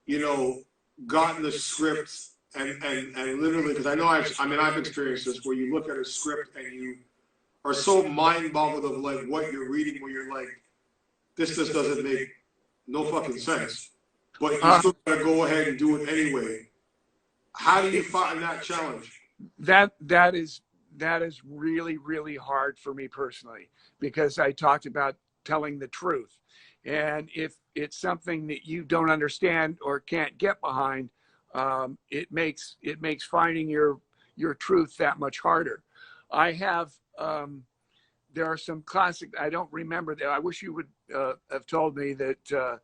you know, gotten the script and literally, because I've experienced this where you look at a script and you are so mind boggled of like what you're reading, where you're like, this just doesn't make no fucking sense, but you still gotta go ahead and do it anyway. How do you find that challenge? That is really, really hard for me personally, because I talked about telling the truth. And if it's something that you don't understand or can't get behind, it makes finding your truth that much harder. I have there are some classic. I don't remember that. I wish you would have told me that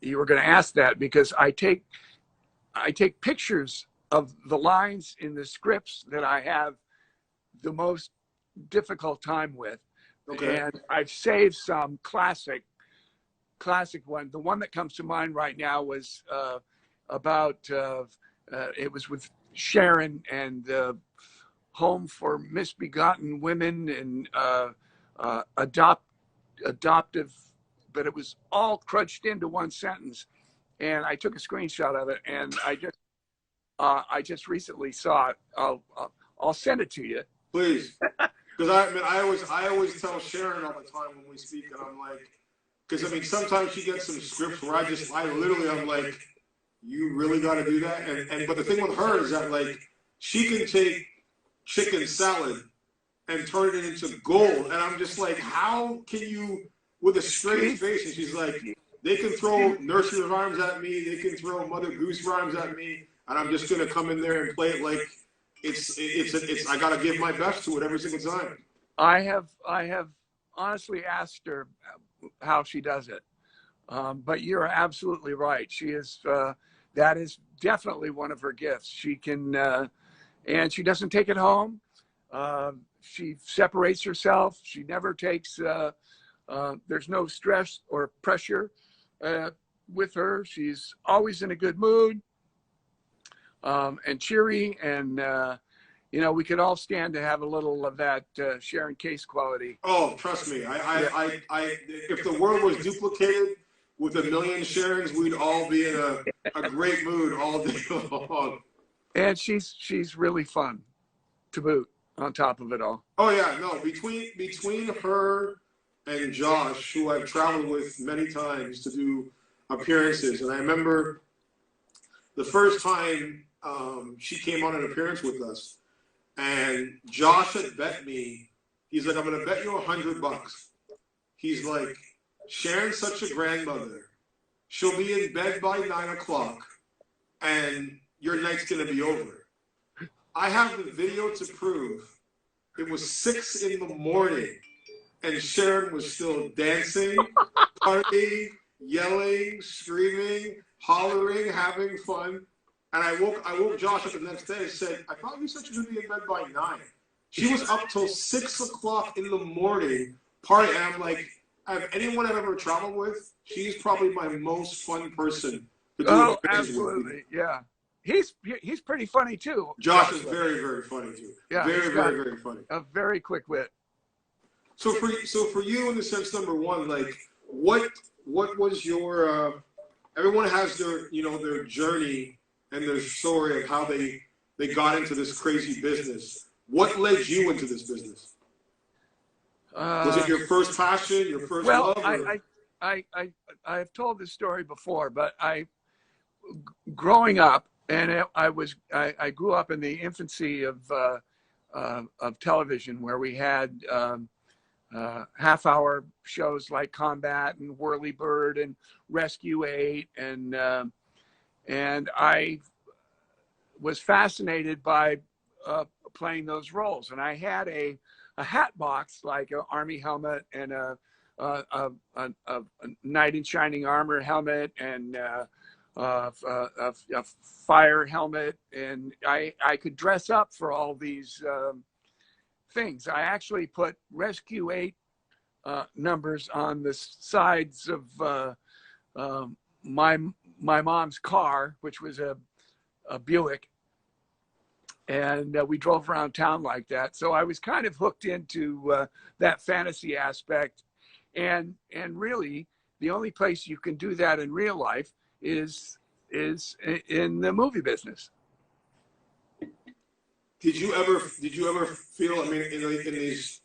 you were going to ask that, because I take pictures of the lines in the scripts that I have the most difficult time with. Okay. And I've saved some classic one. The one that comes to mind right now was about it was with Sharon and Home for Misbegotten Women and adoptive, but it was all crunched into one sentence. And I took a screenshot of it, and I just recently saw it. I'll send it to you. Please, because I always tell Sharon all the time when we speak, and I'm like, because sometimes she gets some scripts where I'm like, you really got to do that, and but the thing with her is that like she can take chicken salad and turn it into gold, and I'm just like, how can you, with a straight face? And she's like, they can throw nursery rhymes at me, they can throw Mother Goose rhymes at me, and I'm just gonna come in there and play it like it's I gotta give my best to it every single time. I have honestly asked her how she does it, but you're absolutely right. She is that is definitely one of her gifts. She can and she doesn't take it home. She separates herself. She never takes there's no stress or pressure with her. She's always in a good mood and cheery, and we could all stand to have a little of that Sharon Case quality. Oh, trust me. I if the world was duplicated with a million Sharons, we'd all be in a great mood all day long. And she's really fun to boot on top of it all. Oh yeah, no, between her and Josh, who I've traveled with many times to do appearances, and I remember the first time she came on an appearance with us, and Josh had bet me. He's like, I'm gonna bet you $100. He's like, Sharon's such a grandmother. She'll be in bed by 9 o'clock, and your night's gonna be over. I have the video to prove. It was 6 in the morning, and Sharon was still dancing, partying, yelling, screaming, hollering, having fun. And I woke Josh up the next day and said, I thought you said you were going to be in bed by 9. She was up till 6 o'clock in the morning partying. And I'm like, out of anyone I've ever traveled with, she's probably my most fun person to do. Oh, absolutely, yeah. He's pretty funny too. Josh is very, very funny too. Yeah, very, very, very funny. A very quick wit. So for you, in the sense, number one, like what was your everyone has their their journey and their story of how they got into this crazy business. What led you into this business? Was it your first passion, your first love? Well, I've told this story before, but growing up, and I grew up in the infancy of television, where we had half-hour shows like Combat and Whirlybird and Rescue 8, and I was fascinated by playing those roles. And I had a hat box, like an Army helmet and a knight in shining armor helmet and a fire helmet, and I could dress up for all these things. I actually put Rescue 8 numbers on the sides of my mom's car, which was a Buick, and we drove around town like that. So I was kind of hooked into that fantasy aspect, and really the only place you can do that in real life is in the movie business. Did you ever feel, I mean, in these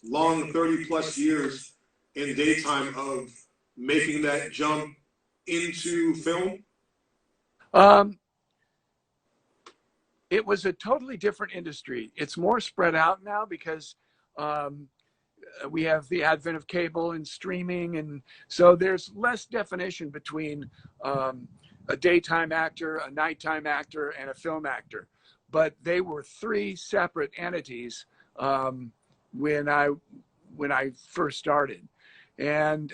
long 30+ years in daytime of making that jump into film? It was a totally different industry. It's more spread out now because we have the advent of cable and streaming, and so there's less definition between a daytime actor, a nighttime actor, and a film actor. But they were three separate entities when I first started, and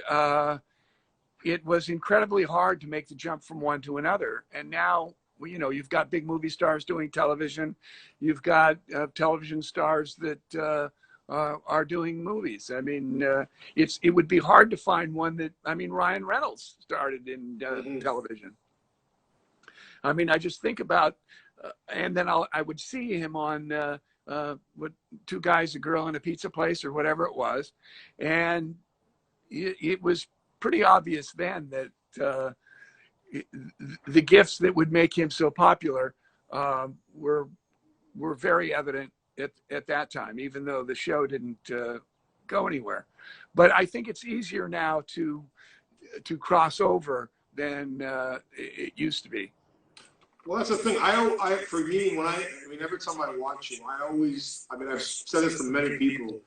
it was incredibly hard to make the jump from one to another. And now, you know, you've got big movie stars doing television, you've got television stars that are doing movies. I mean, it would be hard to find one that, I mean, Ryan Reynolds started in television. I mean, I just think about, and then I would see him on what, Two Guys, a Girl, and a Pizza Place, or whatever it was, and it was pretty obvious then that the gifts that would make him so popular were very evident at that time, even though the show didn't go anywhere. But I think it's easier now to cross over than it used to be. Well, that's the thing. For me, every time I watch you, I've said this to many people.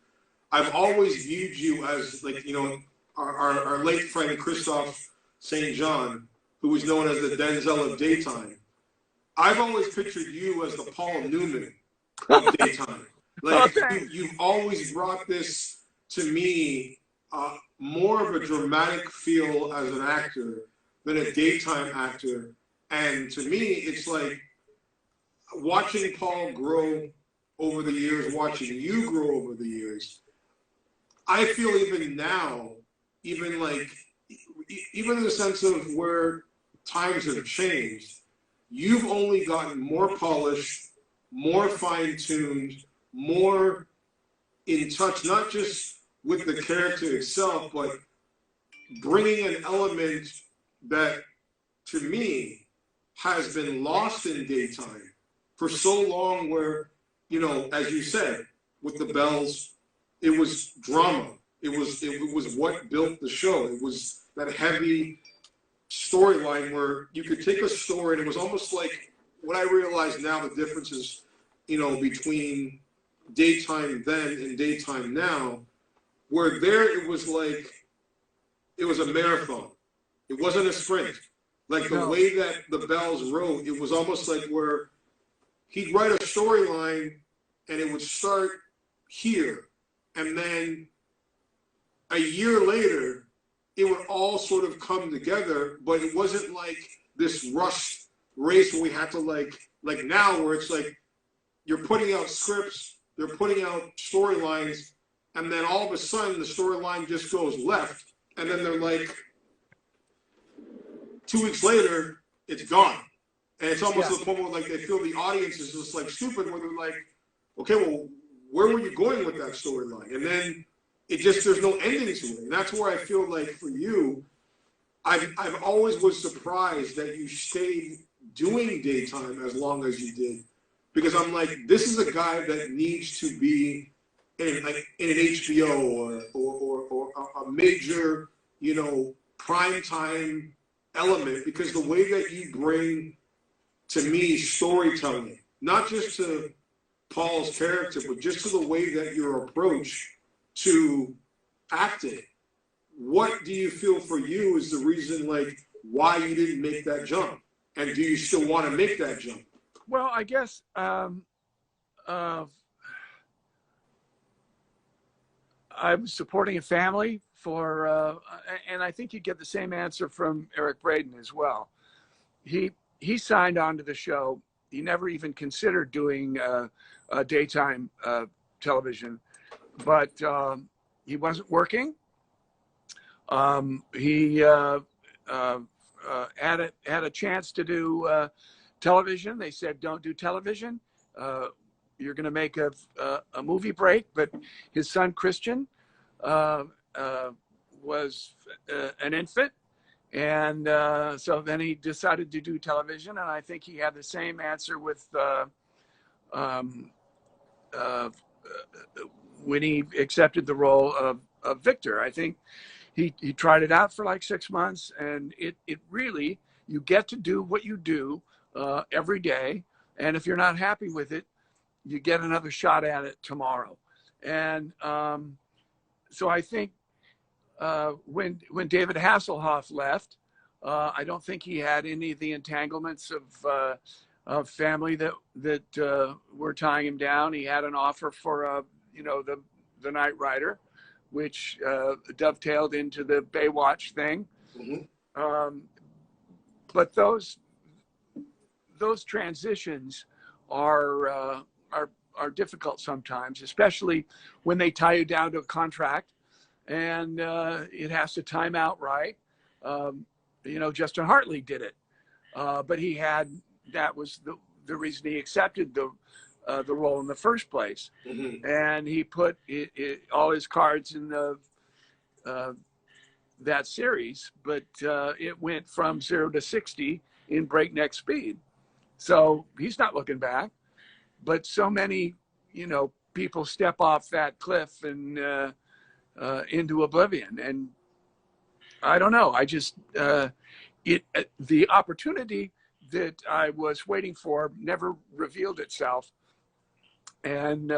I've always viewed you as, like, you know, our late friend Christophe St. John, who was known as the Denzel of daytime. I've always pictured you as the Paul Newman of daytime. Like, Okay. you've always brought this to me, more of a dramatic feel as an actor than a daytime actor. And to me, it's like watching Paul grow over the years, watching you grow over the years. I feel even now, even in the sense of where times have changed, you've only gotten more polished, more fine-tuned, more in touch, not just with the character itself, but bringing an element that, to me, has been lost in daytime for so long, where, you know, as you said, with the Bells, it was drama. It was what built the show. It was that heavy storyline where you could take a story, and it was almost like, what I realize now, the difference is, you know, between daytime then and daytime now, where there it was like, it was a marathon. It wasn't a sprint. Like the way that the Bells wrote, it was almost like where he'd write a storyline and it would start here, and then a year later, it would all sort of come together, but it wasn't like this rushed race where we had to like now, where it's like you're putting out scripts, they're putting out storylines, and then all of a sudden the storyline just goes left, and then they're like, 2 weeks later, it's gone. And it's almost to the point where, like, they feel the audience is just like stupid, where they're like, okay, well, where were you going with that storyline? And then it just, there's no ending to it. And that's where I feel like for you, I've always was surprised that you stayed doing daytime as long as you did. Because I'm like, this is a guy that needs to be in an HBO or a major, you know, primetime element, because the way that you bring to me storytelling, not just to Paul's character, but just to the way that your approach to acting. What do you feel for you is the reason, like, why you didn't make that jump? And do you still want to make that jump? Well, I guess I'm supporting a family for, and I think you get the same answer from Eric Braeden as well. He signed on to the show. He never even considered doing daytime television, but he wasn't working. He had a chance to do television. They said, don't do television. You're going to make a movie break. But his son, Christian, was an infant. And so then he decided to do television. And I think he had the same answer with when he accepted the role of Victor. I think he tried it out for like 6 months, and it really, you get to do what you do every day. And if you're not happy with it, you get another shot at it tomorrow. And so I think when David Hasselhoff left, I don't think he had any of the entanglements of family that were tying him down. He had an offer for the Knight Rider, which dovetailed into the Baywatch thing. Mm-hmm. But those transitions are difficult sometimes, especially when they tie you down to a contract and it has to time out right. Justin Hartley did it, but that was the reason he accepted the role in the first place. Mm-hmm. And he put all his cards in that series, but it went from 0 to 60 in breakneck speed. So he's not looking back, but so many, people step off that cliff and into oblivion. And I don't know. I just, the opportunity that I was waiting for never revealed itself. And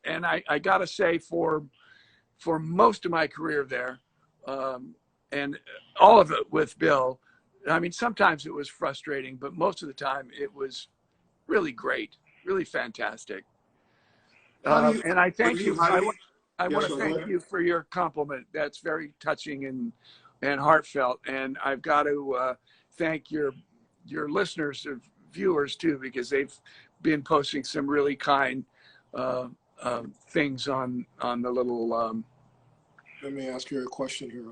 I gotta say, for most of my career there, and all of it with Bill, I mean, sometimes it was frustrating, but most of the time it was really great, really fantastic. And I thank you. I want to thank you for your compliment. That's very touching and heartfelt. And I've got to thank your listeners or viewers too, because they've been posting some really kind things on the little. Let me ask you a question here.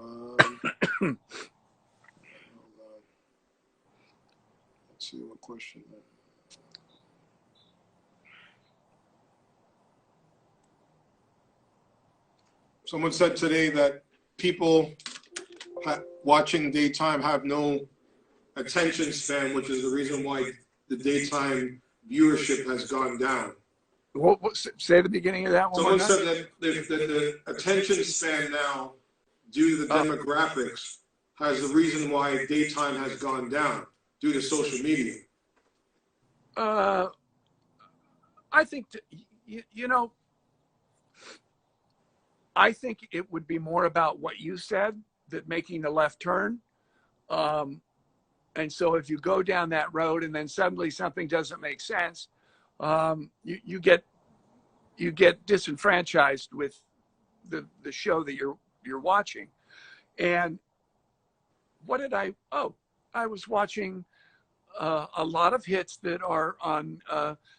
Let's see what question. Someone said today that people watching daytime have no attention span, which is the reason why the daytime viewership has gone down. Say the beginning of that one. Someone said that the attention span now, due to the demographics, has the reason why daytime has gone down due to social media. I think, I think it would be more about what you said, that making the left turn. And so if you go down that road and then suddenly something doesn't make sense, you get disenfranchised with the show that you're watching. And what did I was watching a lot of hits that are on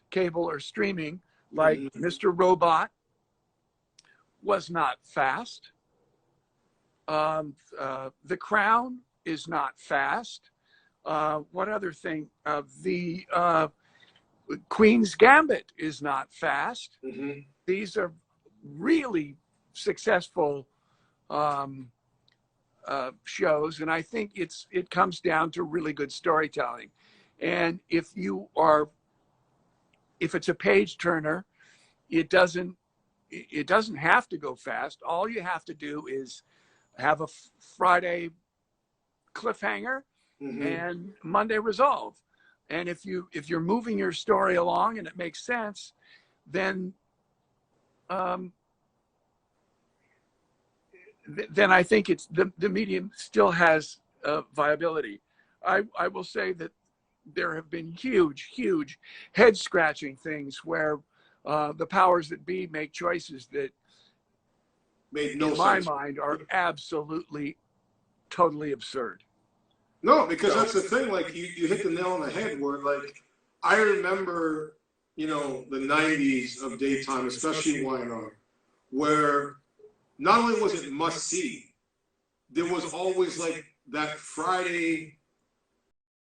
cable or streaming, like Mr. Robot was not fast. The Crown is not fast. What other thing? The Queen's Gambit is not fast. Mm-hmm. These are really successful shows, and I think it comes down to really good storytelling. And if it's a page turner, it doesn't have to go fast. All you have to do is have a Friday cliffhanger and Monday resolve. And if you're moving your story along and it makes sense, then I think it's the medium still has viability. I will say that there have been huge head scratching things where the powers that be make choices that made no sense. In my mind, are absolutely, totally absurd. No, because that's the thing. Like you hit the nail on the head. Where like I remember, the '90s of daytime, especially YNR, where not only was it must see, there was always like that Friday